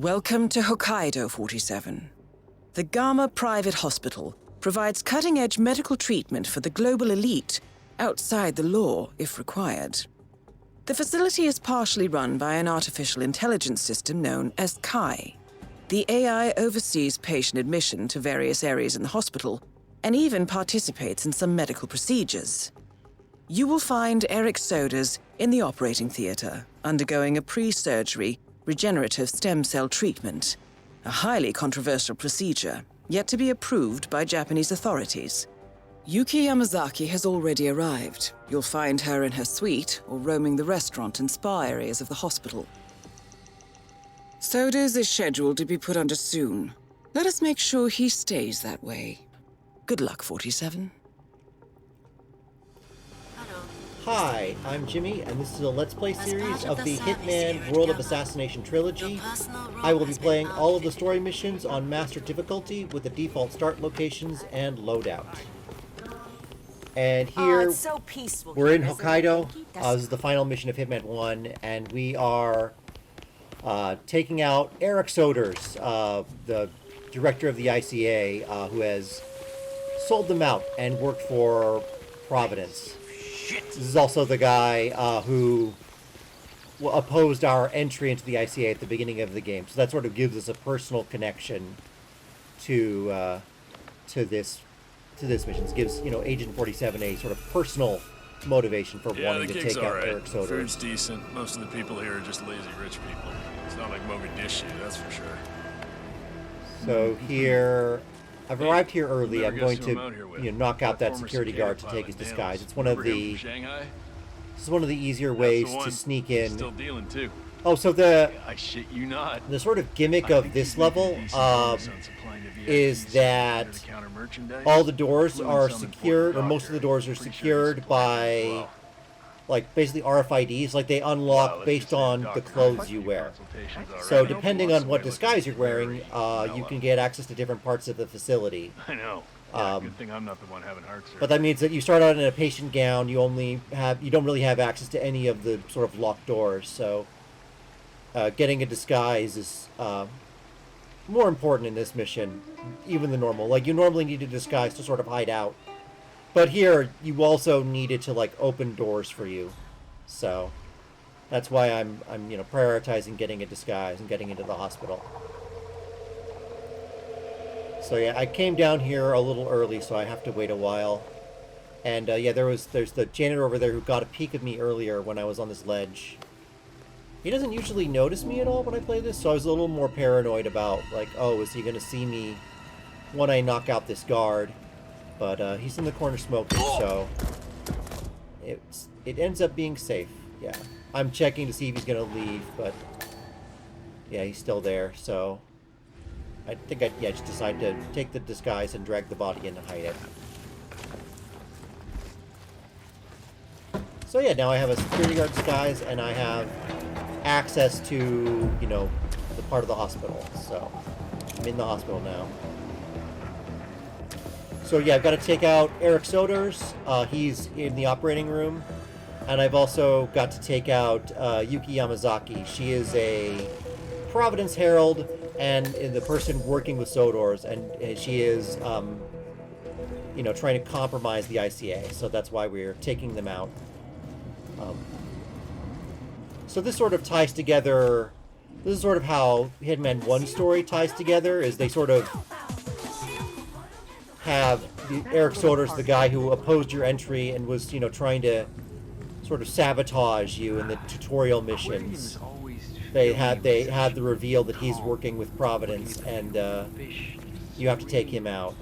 Welcome to Hokkaido, 47. The Gamma Private Hospital provides cutting-edge medical treatment for the global elite, outside the law if required. The facility is partially run by an artificial intelligence system known as Kai. The AI oversees patient admission to various areas in the hospital and even participates in some medical procedures. You will find Eric Soders in the operating theater, undergoing a pre-surgery regenerative stem cell treatment, a highly controversial procedure, yet to be approved by Japanese authorities. Yuki Yamazaki has already arrived. You'll find her in her suite or roaming the restaurant and spa areas of the hospital. Soders is scheduled to be put under soon. Let us make sure he stays that way. Good luck, 47. Hi, I'm Jimmy, and this is a Let's Play series of the Hitman World of Assassination trilogy. I will be playing all of the story missions on Master difficulty with the default start locations and loadout. And here, we're in Hokkaido. This is the final mission of Hitman 1, and we are taking out Eric Soders, the director of the ICA, who has sold them out and worked for Providence. This is also the guy who opposed our entry into the ICA at the beginning of the game. So that sort of gives us a personal connection to this mission. It gives, you know, Agent 47 a sort of personal motivation for wanting to take out Eric Soders. Food's decent. Most of the people here are just lazy rich people. It's not like Mogadishu, that's for sure. So here, I've arrived here early. I'm going to, knock out that security guard to take his disguise. It's one of the. This is one of the easier ways to sneak in. Still dealing too. Oh, so the. I shit you not. The sort of gimmick of this level is that all the doors are secured, or most of the doors are secured by, like, basically RFIDs. Like, they unlock based on the clothes you wear. So depending on what disguise you're wearing, you can get access to different parts of the facility. I know. Yeah, good thing I'm not the one having heart surgery. But that means that you start out in a patient gown. You don't really have access to any of the sort of locked doors. So getting a disguise is more important in this mission, even than normal. Like, you normally need a disguise to sort of hide out. But here, you also needed to, like, open doors for you. So that's why I'm prioritizing getting a disguise and getting into the hospital. So yeah, I came down here a little early, so I have to wait a while. And yeah, there's the janitor over there who got a peek of me earlier when I was on this ledge. He doesn't usually notice me at all when I play this, so I was a little more paranoid about, like, oh, is he going to see me when I knock out this guard? But he's in the corner smoking, so it ends up being safe. Yeah, I'm checking to see if he's gonna leave, but yeah, he's still there. So I think I just decide to take the disguise and drag the body in and hide it. So yeah, now I have a security guard disguise and I have access to, the part of the hospital. So I'm in the hospital now. So yeah, I've got to take out Eric Soders. He's in the operating room. And I've also got to take out Yuki Yamazaki. She is a Providence Herald and the person working with Soders. And she is, trying to compromise the ICA. So that's why we're taking them out. So this sort of ties together. This is sort of how Hitman 1 story ties together, is they sort of have Eric Soders, the guy who opposed your entry and was, trying to sort of sabotage you in the tutorial missions. They had the reveal that he's working with Providence, and you have to take him out.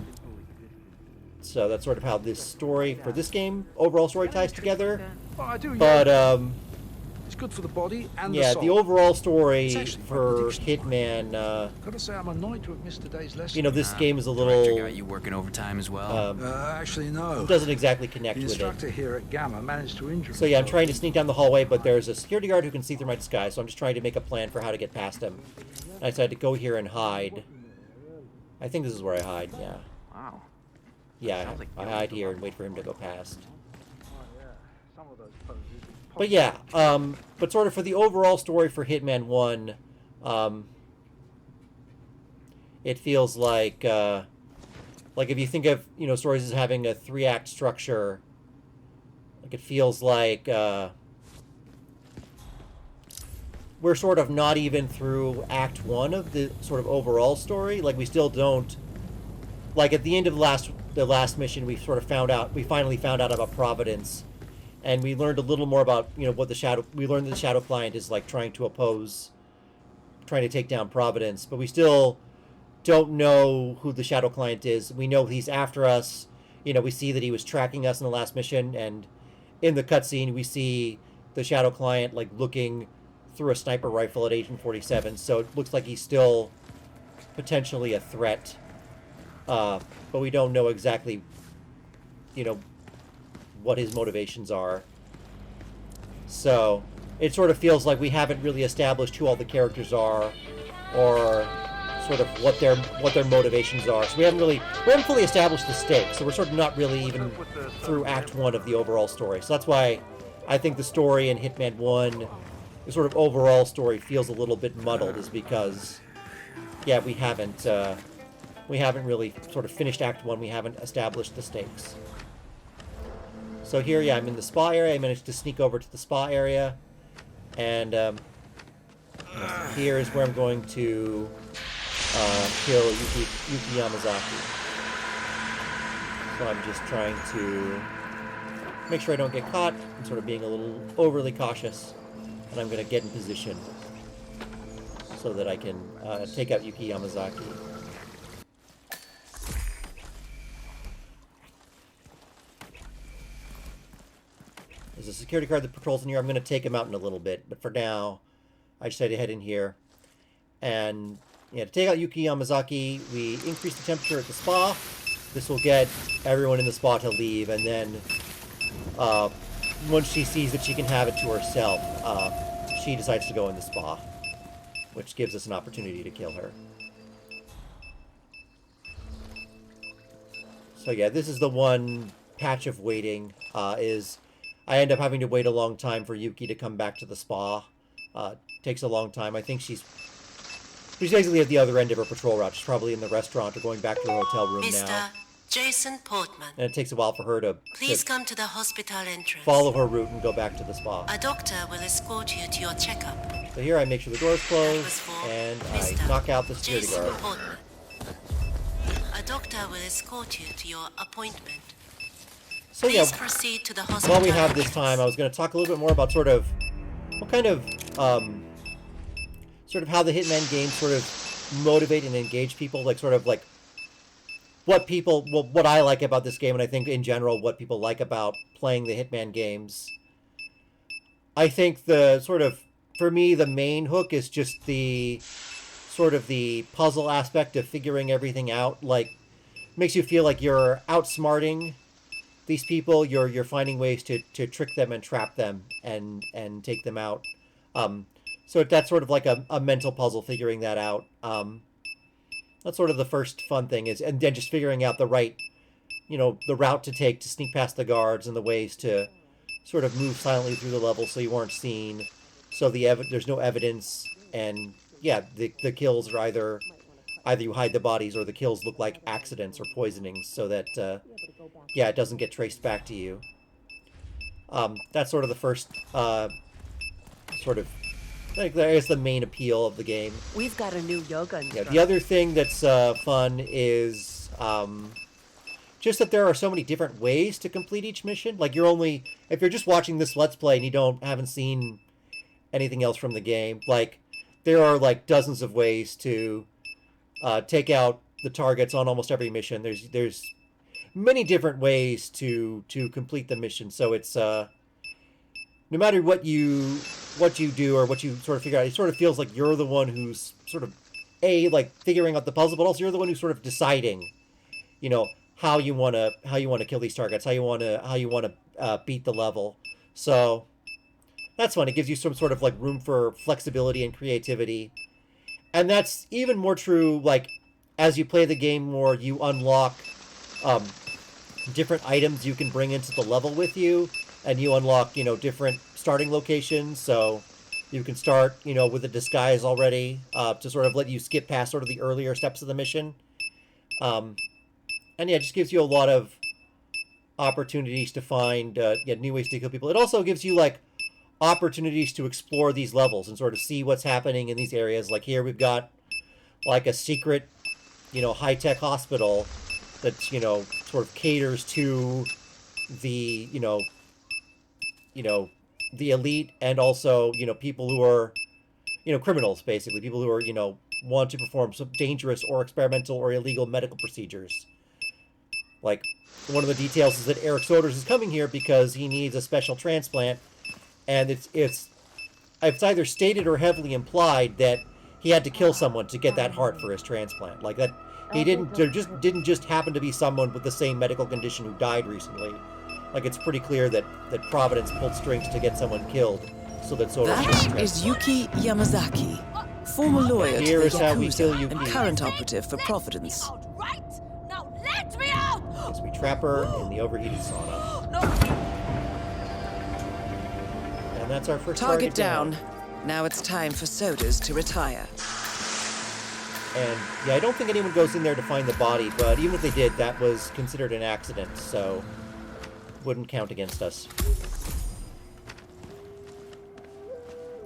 So that's sort of how this story for this game, overall story, ties together. But it's good for the body and yeah, the soul. the overall story for Hitman. Gotta say, I'm annoyed to have missed today's lesson. This game is a little. Got you working overtime as well? Actually, no. It doesn't exactly connect The with instructor it. here at Gamma managed to injure So yeah, I'm himself. trying to sneak down the hallway, but there's a security guard who can see through my disguise. So I'm just trying to make a plan for how to get past him. And I decided to go here and hide. I think this is where I hide. Yeah. Wow. Yeah, Sounds like I hide here and wait for him to go past. Some of those poses. But yeah, but sort of for the overall story for Hitman 1, It feels like if you think of, you know, stories as having a 3-act structure, like it feels like we're sort of not even through Act 1 of the sort of overall story. Like, we still don't... Like, at the end of the last mission, we finally found out about Providence. And we learned a little more about, you know, what we learned that the Shadow Client is, like, trying to take down Providence. But we still don't know who the Shadow Client is. We know he's after us. You know, we see that he was tracking us in the last mission. And in the cutscene, we see the Shadow Client, like, looking through a sniper rifle at Agent 47, so it looks like he's still potentially a threat, but we don't know exactly, you know, what his motivations are. So it sort of feels like we haven't really established who all the characters are, or sort of what their motivations are. So we haven't fully established the stakes. So we're sort of not really even through Act 1 of the overall story. So that's why I think the story in Hitman 1, the sort of overall story, feels a little bit muddled, is because, yeah, we haven't really sort of finished Act 1. We haven't established the stakes. So here, yeah, I'm in the spa area. I managed to sneak over to the spa area, and here is where I'm going to kill Yuki Yamazaki. So I'm just trying to make sure I don't get caught. I'm sort of being a little overly cautious. And I'm going to get in position so that I can take out Yuki Yamazaki. There's a security guard that patrols in here. I'm going to take him out in a little bit. But for now, I decided to head in here. And yeah, to take out Yuki Yamazaki, we increase the temperature at the spa. This will get everyone in the spa to leave. And then once she sees that she can have it to herself, she decides to go in the spa, which gives us an opportunity to kill her. So yeah, this is the one patch of waiting, is I end up having to wait a long time for Yuki to come back to the spa. Takes a long time. I think she's basically at the other end of her patrol route. She's probably in the restaurant or going back to her hotel room Mr. now. Jason Portman. And it takes a while for her to Please come to the hospital entrance. follow her route and go back to the spa. A doctor will escort you to your checkup. So here I make sure the door's closed, and I knock out the security Jason guard. Portman. A doctor will escort you to your appointment. So yeah, Please proceed to the hospital while we have this entrance. time, I was going to talk a little bit more about sort of what kind of sort of how the Hitman games sort of motivate and engage people, like sort of like what I like about this game, and I think in general what people like about playing the Hitman games. I think the sort of, for me, the main hook is just the sort of the puzzle aspect of figuring everything out. Like, makes you feel like you're outsmarting these people. You're finding ways to trick them and trap them and take them out. So that's sort of like a mental puzzle, figuring that out. That's sort of the first fun thing, is, and then just figuring out the right, you know, the route to take to sneak past the guards, and the ways to sort of move silently through the level so you aren't seen, so there's no evidence, and yeah, the kills are either you hide the bodies, or the kills look like accidents or poisonings, so that yeah, it doesn't get traced back to you. That's sort of the first sort of, I think that is the main appeal of the game. We've got a new yoga instructor. Yeah, the other thing that's fun is just that there are so many different ways to complete each mission. Like, if you're just watching this Let's Play and you haven't seen anything else from the game, like, there are like dozens of ways to take out the targets on almost every mission. There's many different ways to complete the mission. So it's no matter what you do or what you sort of figure out, it sort of feels like you're the one who's sort of like figuring out the puzzle, but also you're the one who's sort of deciding, you know, how you want to kill these targets, how you want to beat the level. So that's fun. It gives you some sort of like room for flexibility and creativity, and that's even more true. Like, as you play the game more, you unlock different items you can bring into the level with you. And you unlock, you know, different starting locations. So You can start, you know, with a disguise already to sort of let you skip past sort of the earlier steps of the mission. And yeah, it just gives you a lot of opportunities to find new ways to kill people. It also gives you, like, opportunities to explore these levels and sort of see what's happening in these areas. Like here we've got, like, a secret, you know, high-tech hospital that, you know, sort of caters to the, you know, the elite and also, you know, people who are, you know, criminals, basically. People who are, you know, want to perform some dangerous or experimental or illegal medical procedures. Like, one of the details is that Eric Soders is coming here because he needs a special transplant, and it's either stated or heavily implied that he had to kill someone to get that heart for his transplant. Like, that he didn't just happen to be someone with the same medical condition who died recently. Like, it's pretty clear that Providence pulled strings to get someone killed so that Soders could That is Yuki Yamazaki, former lawyer to Here the is how we kill Yakuza Yuki. and current operative for Providence. Right? Now let me out! As we trap her in the overheated sauna. No! And that's our first Target down. Now it's time for Soders to retire. And yeah, I don't think anyone goes in there to find the body, but even if they did, that was considered an accident, so wouldn't count against us.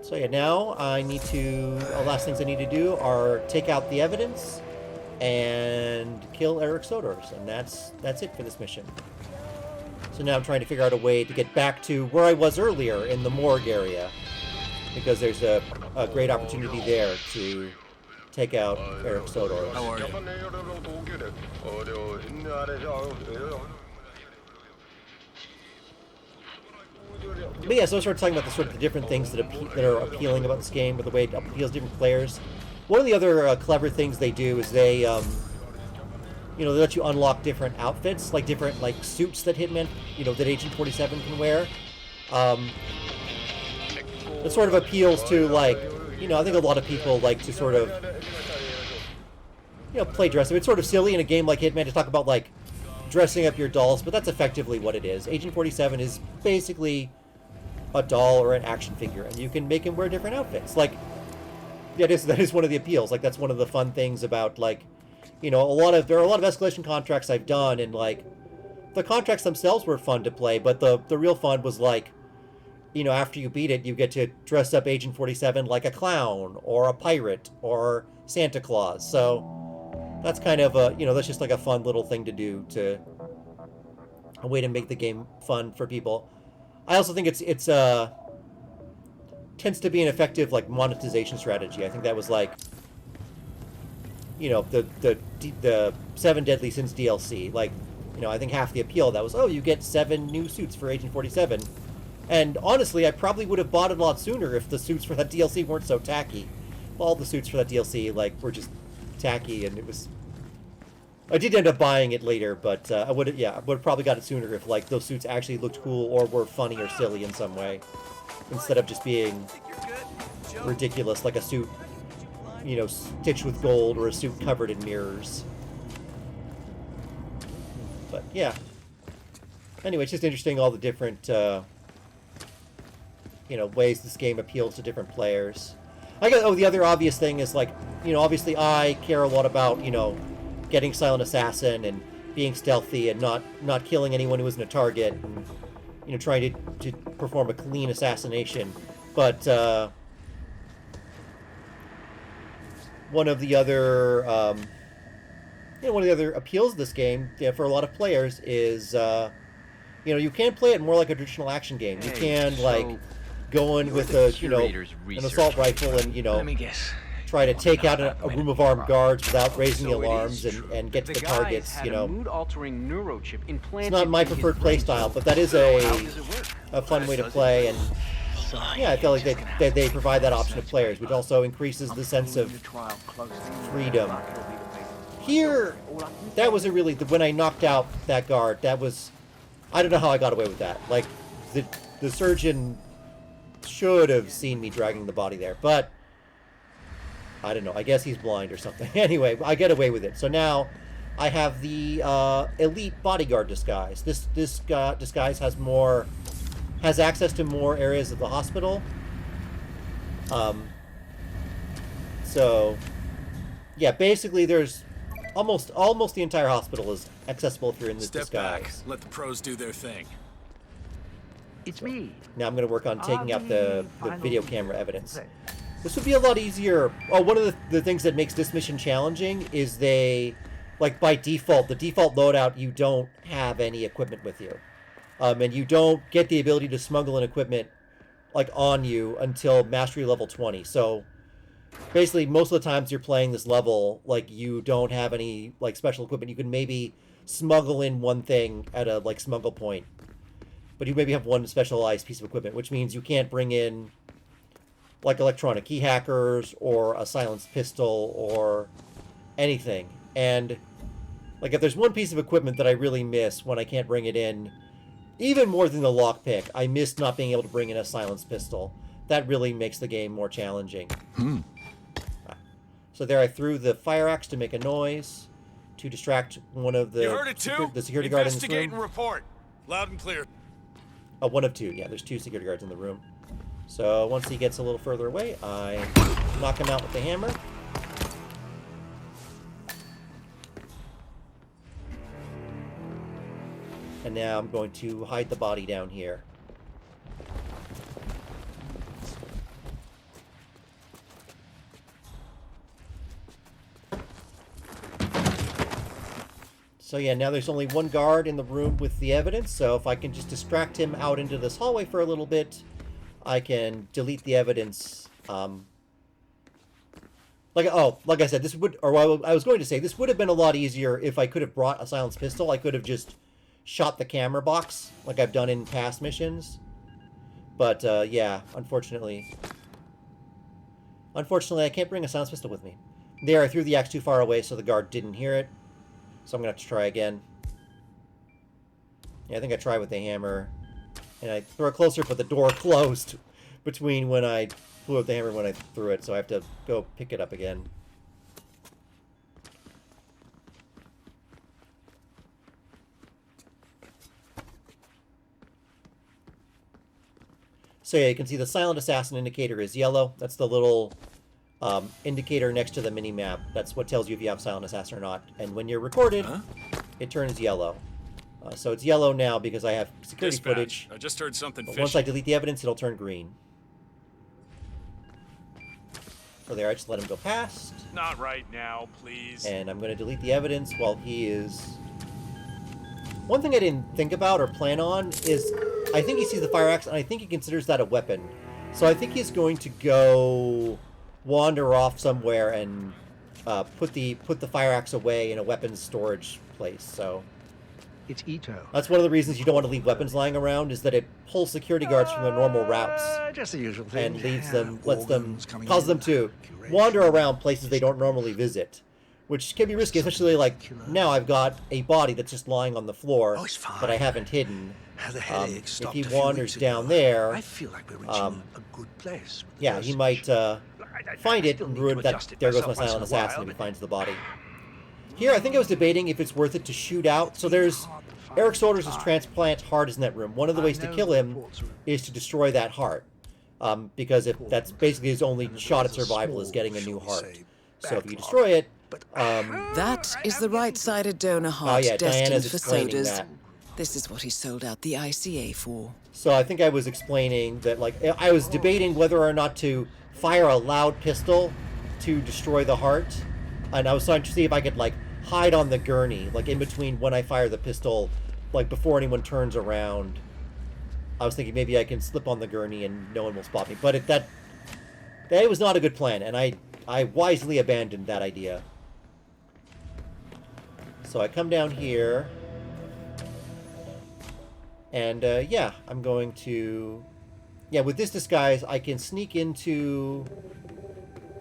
So yeah, now I need to, the last things I need to do are take out the evidence and kill Eric Soders, and that's it for this mission. So now I'm trying to figure out a way to get back to where I was earlier in the morgue area, because there's a great opportunity there to take out Eric Soders. How are you? But yeah, so I started talking about the sort of the different things that are appealing about this game, or the way it appeals to different players. One of the other clever things they do is they, you know, they let you unlock different outfits, like different suits that Hitman, you know, that Agent 47 can wear. It sort of appeals to, like, you know, I think a lot of people like to sort of, you know, play dress up. It's sort of silly in a game like Hitman to talk about, like, dressing up your dolls, but that's effectively what it is. Agent 47 is basically a doll or an action figure, and you can make him wear different outfits. Like, yeah, that is one of the appeals. Like, that's one of the fun things about, like, you know, there are a lot of escalation contracts I've done, and, like, the contracts themselves were fun to play, but the real fun was, like, you know, after you beat it, you get to dress up Agent 47 like a clown, or a pirate, or Santa Claus. So that's kind of a, you know, that's just like a fun little thing to do, a way to make the game fun for people. I also think it's tends to be an effective, like, monetization strategy. I think that was, like, you know, the 7 Deadly Sins DLC. Like, you know, I think half the appeal of that was, oh, you get 7 new suits for Agent 47. And honestly, I probably would have bought it a lot sooner if the suits for that DLC weren't so tacky. All the suits for that DLC, like, were just tacky, and it was... I did end up buying it later, but I would have probably got it sooner if, like, those suits actually looked cool or were funny or silly in some way, instead of just being ridiculous, like a suit, you know, stitched with gold, or a suit covered in mirrors. But yeah. Anyway, it's just interesting all the different, you know, ways this game appeals to different players. The other obvious thing is, like, you know, obviously I care a lot about, you know, getting Silent Assassin and being stealthy and not killing anyone who isn't a target, and, you know, trying to perform a clean assassination. But one of the other appeals of this game, yeah, for a lot of players is, you know, you can play it more like a traditional action game. You can, like, go in with a, you know, an assault rifle and, you know, try to take out a room of armed guards without raising the alarms and get to the targets, you know. It's not my preferred playstyle, but that is a fun way to play, and yeah, I feel like they provide that option to players, which also increases the sense of freedom. Here, that was when I knocked out that guard, that was, I don't know how I got away with that. Like, the surgeon should have seen me dragging the body there, but I don't know, I guess he's blind or something. Anyway, I get away with it. So now I have the elite bodyguard disguise. This disguise has access to more areas of the hospital. So, yeah, basically there's almost the entire hospital is accessible if you're in this disguise. Back. Let the pros do their thing. It's me. Now I'm going to work on taking out the final video camera evidence. thing. This would be a lot easier. Oh, one of the things that makes this mission challenging is they, like by default, the default loadout, you don't have any equipment with you. And you don't get the ability to smuggle an equipment like on you until mastery level 20. So basically most of the times you're playing this level, like you don't have any like special equipment. You can maybe smuggle in one thing at a like smuggle point, but you maybe have one specialized piece of equipment, which means you can't bring in like electronic key hackers or a silenced pistol or anything. And like if there's one piece of equipment that I really miss when I can't bring it in, even more than the lockpick, I miss not being able to bring in a silenced pistol. That really makes the game more challenging. So there I threw the fire axe to make a noise to distract one of the, You heard it too? the security guard in this Investigate room. and report. Loud and clear. Oh, one of two. Yeah, there's two security guards in the room. So once he gets a little further away, I knock him out with the hammer. And now I'm going to hide the body down here. So yeah, now there's only one guard in the room with the evidence, so if I can just distract him out into this hallway for a little bit, I can delete the evidence. Like I said, this would, or I was going to say, this would have been a lot easier if I could have brought a silenced pistol. I could have just shot the camera box, like I've done in past missions. But, yeah, unfortunately, I can't bring a silenced pistol with me. There, I threw the axe too far away so the guard didn't hear it. So I'm going to have to try again. Yeah, I think I tried with the hammer. And I threw it closer, but the door closed between when I blew up the hammer and when I threw it. So I have to go pick it up again. So yeah, you can see the silent assassin indicator is yellow. That's the little indicator next to the mini-map. That's what tells you if you have silent assassin or not. And when you're recorded, it turns yellow. So it's yellow now because I have security footage. I just heard something But fishy. once I delete the evidence, it'll turn green. So there, I just let him go past. Not right now, please. And I'm going to delete the evidence while he is... One thing I didn't think about or plan on is I think he sees the fire axe and I think he considers that a weapon. So I think he's going to go wander off somewhere and put the fire axe away in a weapons storage place. So It's Ito. that's one of the reasons you don't want to leave weapons lying around, is that it pulls security guards from their normal routes Just the usual thing. and leaves them, lets them, Organs coming causes in, them to curation, wander around places they don't normally visit, which can be risky, especially like now I've got a body that's just lying on the floor Oh, it's fine. that I haven't hidden. Had a headache, If stopped he a few wanders weeks down ago. there, I feel like we're reaching a good place. with the yeah, he might investigation. find it still and need ruin to that. adjust it There goes my myself once silent in a assassin while, if he but- finds the body. Here, I think I was debating if it's worth it to shoot out. So there's Eric Solders' transplant heart is in that room. One of the ways to kill him is to destroy that heart, because if that's basically his only shot at survival is getting a new heart. So if you destroy it, That is the right-sided donor heart yeah, destined Diana's for explaining soldiers. that. This is what he sold out the ICA for. So I think I was explaining that, like, I was debating whether or not to fire a loud pistol to destroy the heart, and I was trying to see if I could, like, hide on the gurney, like, in between when I fire the pistol, like, before anyone turns around. I was thinking maybe I can slip on the gurney and no one will spot me, but that was not a good plan, and I wisely abandoned that idea. So I come down here... And, yeah, I'm going to... Yeah, with this disguise, I can sneak into...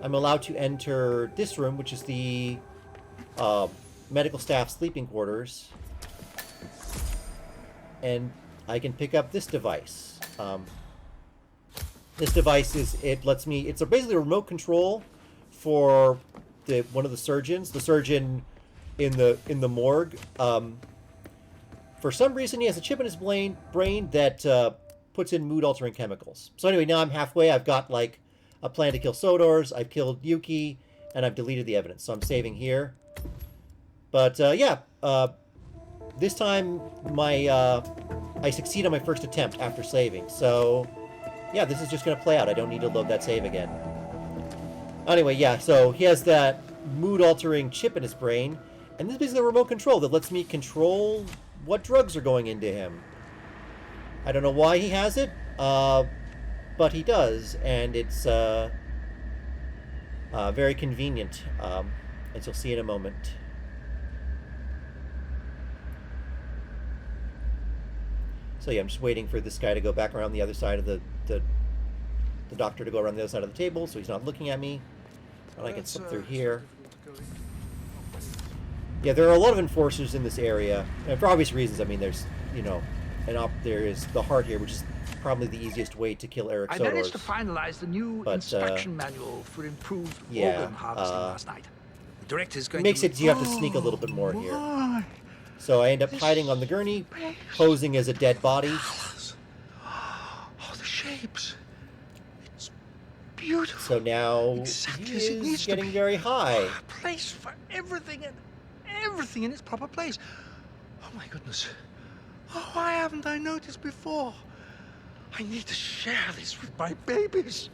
I'm allowed to enter this room, which is the medical staff sleeping quarters. And I can pick up this device. This device lets me... It's basically a remote control for one of the surgeons. The surgeon in the morgue. For some reason, he has a chip in his brain that puts in mood-altering chemicals. So anyway, now I'm halfway. I've got, like, a plan to kill Sodors. I've killed Yuki, and I've deleted the evidence. So I'm saving here. But yeah, this time I succeed on my first attempt after saving. So yeah, this is just going to play out. I don't need to load that save again. Anyway, yeah, so he has that mood-altering chip in his brain, and this is the remote control that lets me control what drugs are going into him. I don't know why he has it, but he does, and it's very convenient, as you'll see in a moment. So yeah, I'm just waiting for this guy to go back around the other side of the doctor to go around the other side of the table, so he's not looking at me. And I can slip through here. Yeah, there are a lot of enforcers in this area, and for obvious reasons. I mean, there's, you know, there is the heart here, which is probably the easiest way to kill Eric Sodors. I managed to finalize the new instruction manual for improved organ harvesting last night. The director is going makes to... it you have to sneak a little bit more here. So I end up hiding on the gurney, posing as a dead body. Oh, the shapes. It's beautiful. So now Exactly he as it is needs to getting be. very high. A place for everything and everything in its proper place. Oh my goodness. Oh, why haven't I noticed before? I need to share this with my babies.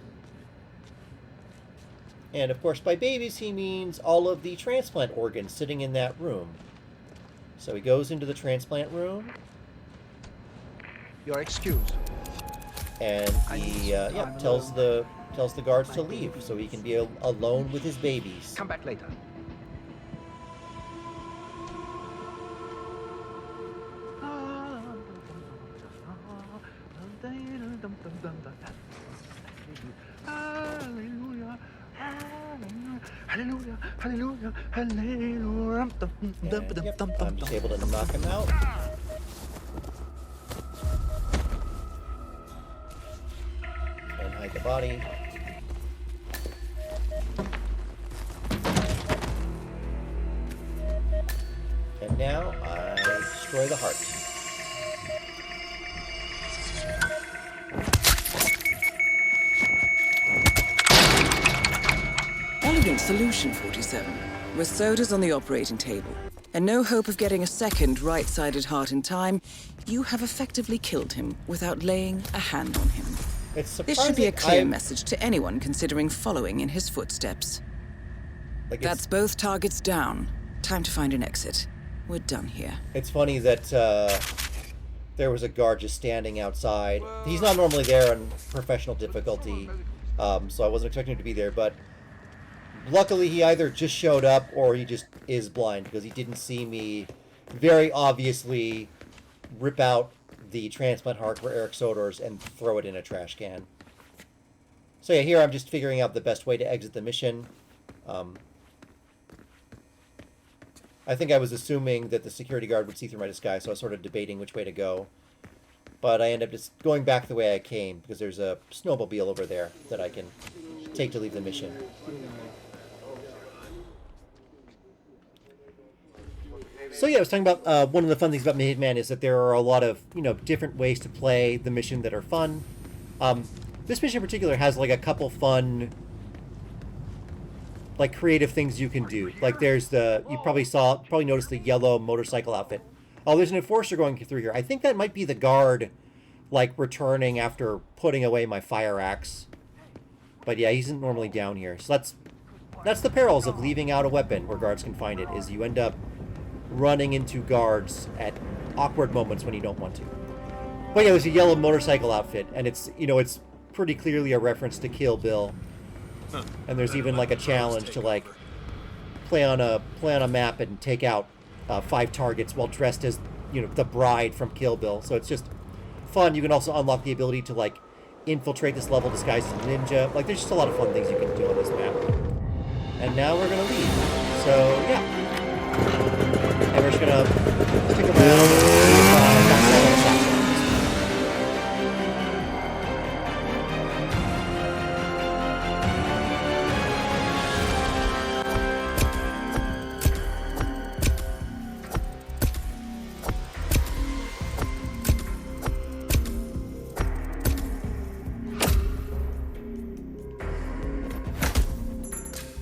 And of course, by babies, he means all of the transplant organs sitting in that room. So he goes into the transplant room. You're excused. And he tells the guards to leave so he can be alone with his babies. Come back later. Hallelujah, hallelujah, hallelujah, hallelujah. I'm just able to knock him out. And hide the body. And now I destroy the heart. Elegant solution, 47. With sodas on the operating table, and no hope of getting a second right-sided heart in time, you have effectively killed him without laying a hand on him. It's surprising. This should be a clear message to anyone considering following in his footsteps. That's both targets down. Time to find an exit. We're done here. It's funny that there was a guard just standing outside. He's not normally there on professional difficulty, so I wasn't expecting him to be there, but luckily he either just showed up or he just is blind, because he didn't see me very obviously rip out the transplant heart for Eric Sodors and throw it in a trash can. So yeah, here I'm just figuring out the best way to exit the mission. I think I was assuming that the security guard would see through my disguise, so I was sort of debating which way to go. But I end up just going back the way I came, because there's a snowmobile over there that I can take to leave the mission. So yeah, I was talking about one of the fun things about Hitman is that there are a lot of, you know, different ways to play the mission that are fun. This mission in particular has like a couple fun, like creative things you can do. Like there's you probably noticed the yellow motorcycle outfit. Oh, there's an enforcer going through here. I think that might be the guard, like returning after putting away my fire axe. But yeah, he isn't normally down here. So that's the perils of leaving out a weapon where guards can find it, is you end up running into guards at awkward moments when you don't want to. But yeah, there's a yellow motorcycle outfit, and it's, you know, it's pretty clearly a reference to Kill Bill. And there's even like a challenge to like play on a map and take out 5 targets while dressed as, you know, the bride from Kill Bill. So it's just fun. You can also unlock the ability to like infiltrate this level disguised as a ninja. Like there's just a lot of fun things you can do on this map. And now we're gonna leave. So yeah. And we're just gonna stick around.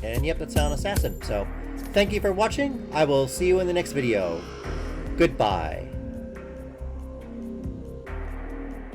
And yep, that's an assassin. So, thank you for watching. I will see you in the next video. Goodbye.